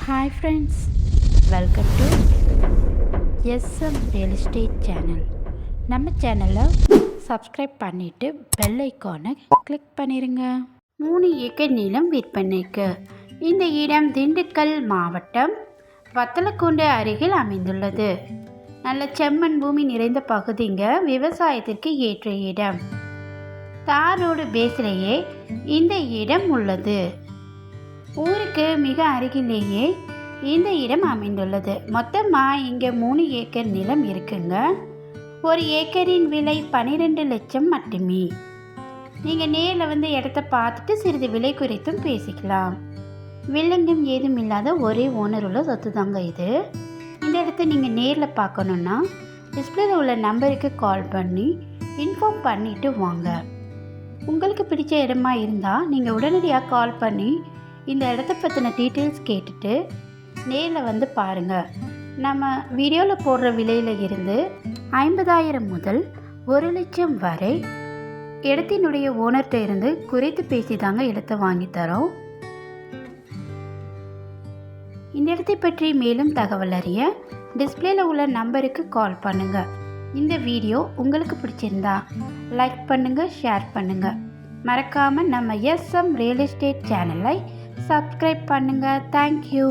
Hi friends, welcome to SM real estate channel. நம்ம சேனலை subscribe பண்ணிவிட்டு பெல் ஐக்கானை கிளிக் பண்ணிடுங்க. 3 ஏக்கர் நிலம் விற்பனைக்கு. இந்த இடம் திண்டுக்கல் மாவட்டம் வத்தலக்குண்டு அருகில் அமைந்துள்ளது. நல்ல செம்மண் பூமி நிறைந்த பகுதிங்க. விவசாயத்திற்கு ஏற்ற இடம். தார் ரோடு பேஸ்லேயே இந்த இடம் உள்ளது. ஊருக்கு மிக அருகிலேயே இந்த இடம் அமைந்துள்ளது. மொத்தமாக இங்கே 3 ஏக்கர் நிலம் இருக்குங்க. ஒரு ஏக்கரின் விலை 12 லட்சம் மட்டுமே. நீங்கள் நேரில் வந்து இடத்த பார்த்துட்டு சிறிது விலை குறித்தும் பேசிக்கலாம். வில்லங்கம் ஏதும் இல்லாத ஒரே ஓனர் உள்ள சொத்து தாங்க இது. இந்த இடத்த நீங்கள் நேரில் பார்க்கணுன்னா டிஸ்பிளேல உள்ள நம்பருக்கு கால் பண்ணி இன்ஃபார்ம் பண்ணிவிட்டு வாங்க. உங்களுக்கு பிடிச்ச இடமா இருந்தால் நீங்கள் உடனடியாக கால் பண்ணி இந்த இடத்த பற்றின டீட்டெயில்ஸ் கேட்டுட்டு நேரில் வந்து பாருங்கள். நம்ம வீடியோவில் போடுற விலையில் இருந்து 50,000 முதல் 1 லட்சம் வரை இடத்தினுடைய ஓனர்கிட்ட இருந்து குறைத்து பேசி தாங்க இடத்தை வாங்கித்தரோம். இந்த இடத்தை பற்றி மேலும் தகவல் அறிய டிஸ்பிளேல உள்ள நம்பருக்கு கால் பண்ணுங்கள். இந்த வீடியோ உங்களுக்கு பிடிச்சிருந்தா லைக் பண்ணுங்கள், ஷேர் பண்ணுங்கள். மறக்காமல் நம்ம எஸ்எம் ரியல் எஸ்டேட் சேனலை சப்ஸ்கிரைப் பண்ணுங்கள். தேங்க்யூ.